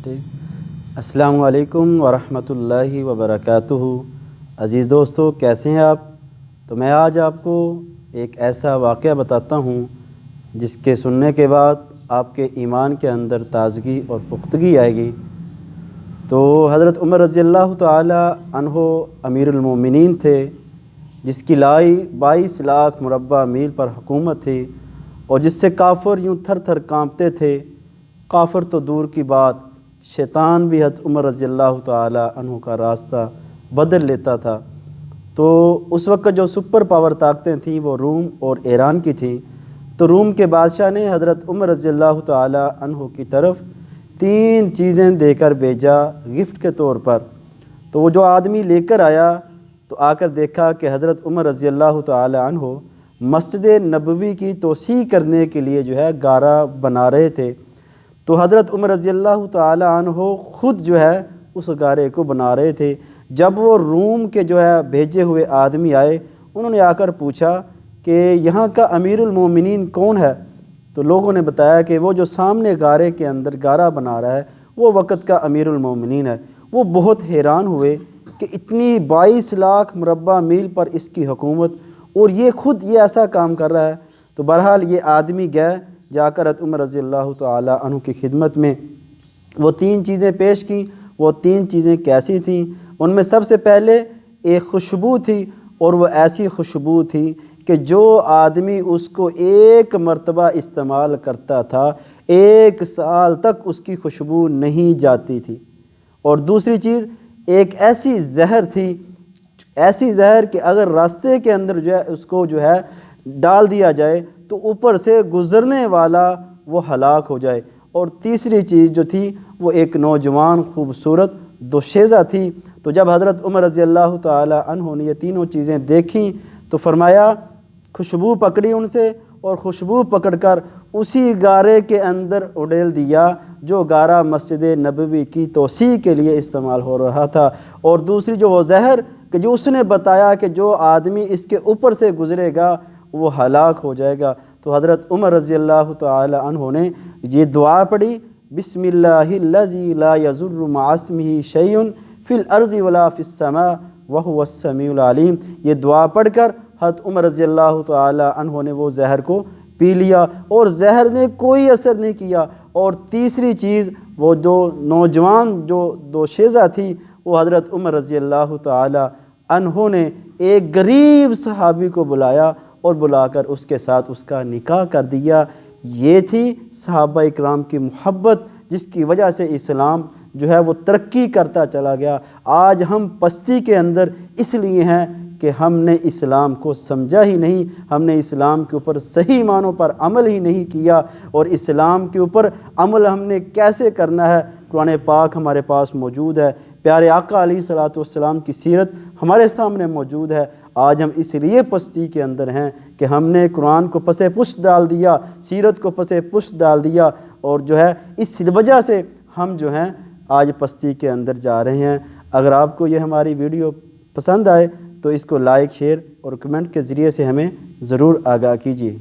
ٹھیک السلام علیکم ورحمۃ اللہ وبرکاتہ۔ عزیز دوستو، کیسے ہیں آپ؟ تو میں آج آپ کو ایک ایسا واقعہ بتاتا ہوں جس کے سننے کے بعد آپ کے ایمان کے اندر تازگی اور پختگی آئے گی۔ تو حضرت عمر رضی اللہ تعالی عنہ امیر المومنین تھے، جس کی 22 لاکھ مربع میل پر حکومت تھی اور جس سے کافر یوں تھر تھر کانپتے تھے۔ کافر تو دور کی بات، شیطان بھی حضرت عمر رضی اللہ تعالی عنہ کا راستہ بدل لیتا تھا۔ تو اس وقت جو سپر پاور طاقتیں تھیں وہ روم اور ایران کی تھیں۔ تو روم کے بادشاہ نے حضرت عمر رضی اللہ تعالی عنہ کی طرف 3 چیزیں دے کر بھیجا گفٹ کے طور پر۔ تو وہ جو آدمی لے کر آیا تو آ کر دیکھا کہ حضرت عمر رضی اللہ تعالی عنہ مسجد نبوی کی توسیع کرنے کے لیے جو ہے گارا بنا رہے تھے۔ تو حضرت عمر رضی اللہ تعالی عنہ خود جو ہے اس گارے کو بنا رہے تھے۔ جب وہ روم کے جو ہے بھیجے ہوئے آدمی آئے، انہوں نے آ کر پوچھا کہ یہاں کا امیر المومنین کون ہے؟ تو لوگوں نے بتایا کہ وہ جو سامنے گارے کے اندر گارا بنا رہا ہے وہ وقت کا امیر المومنین ہے۔ وہ بہت حیران ہوئے کہ اتنی 22 لاکھ مربع میل پر اس کی حکومت اور یہ خود یہ ایسا کام کر رہا ہے۔ تو بہرحال یہ آدمی گئے، جا کر حضرت عمر رضی اللہ تعالی عنہ کی خدمت میں وہ 3 چیزیں پیش کیں۔ وہ 3 چیزیں کیسی تھیں؟ ان میں سب سے پہلے ایک خوشبو تھی، اور وہ ایسی خوشبو تھی کہ جو آدمی اس کو ایک مرتبہ استعمال کرتا تھا 1 سال تک اس کی خوشبو نہیں جاتی تھی۔ اور دوسری چیز ایک ایسی زہر تھی، ایسی زہر کہ اگر راستے کے اندر جو ہے اس کو جو ہے ڈال دیا جائے تو اوپر سے گزرنے والا وہ ہلاک ہو جائے۔ اور تیسری چیز جو تھی وہ ایک نوجوان خوبصورت دوشیزہ تھی۔ تو جب حضرت عمر رضی اللہ تعالی عنہ نے یہ تینوں چیزیں دیکھیں تو فرمایا، خوشبو پکڑی ان سے، اور خوشبو پکڑ کر اسی گارے کے اندر اڈیل دیا جو گارا مسجد نبوی کی توسیع کے لیے استعمال ہو رہا تھا۔ اور دوسری جو وہ زہر کہ جو اس نے بتایا کہ جو آدمی اس کے اوپر سے گزرے گا وہ ہلاک ہو جائے گا۔ تو حضرت عمر رضی اللہ تعالی عنہ نے یہ دعا پڑھی، بسم اللہ الذی لا یضر مع اسمہ شیء فی الارض ولا فی السماء وہو السمیع العلیم۔ یہ دعا پڑھ کر حضرت عمر رضی اللہ تعالی عنہ نے وہ زہر کو پی لیا اور زہر نے کوئی اثر نہیں کیا۔ اور تیسری چیز وہ جو نوجوان جو دوشیزہ تھی وہ حضرت عمر رضی اللہ تعالی عنہ نے ایک غریب صحابی کو بلایا اور بلا کر اس کے ساتھ اس کا نکاح کر دیا۔ یہ تھی صحابہ اکرام کی محبت جس کی وجہ سے اسلام جو ہے وہ ترقی کرتا چلا گیا۔ آج ہم پستی کے اندر اس لیے ہیں کہ ہم نے اسلام کو سمجھا ہی نہیں، ہم نے اسلام کے اوپر صحیح معنوں پر عمل ہی نہیں کیا۔ اور اسلام کے اوپر عمل ہم نے کیسے کرنا ہے، قرآن پاک ہمارے پاس موجود ہے، پیارے آقا علیہ الصلوۃ والسلام کی سیرت ہمارے سامنے موجود ہے۔ آج ہم اس لیے پستی کے اندر ہیں کہ ہم نے قرآن کو پس پشت ڈال دیا، سیرت کو پس پشت ڈال دیا، اور جو ہے اس وجہ سے ہم جو ہیں آج پستی کے اندر جا رہے ہیں۔ اگر آپ کو یہ ہماری ویڈیو پسند آئے تو اس کو لائک، شیئر اور کمنٹ کے ذریعے سے ہمیں ضرور آگاہ کیجیے۔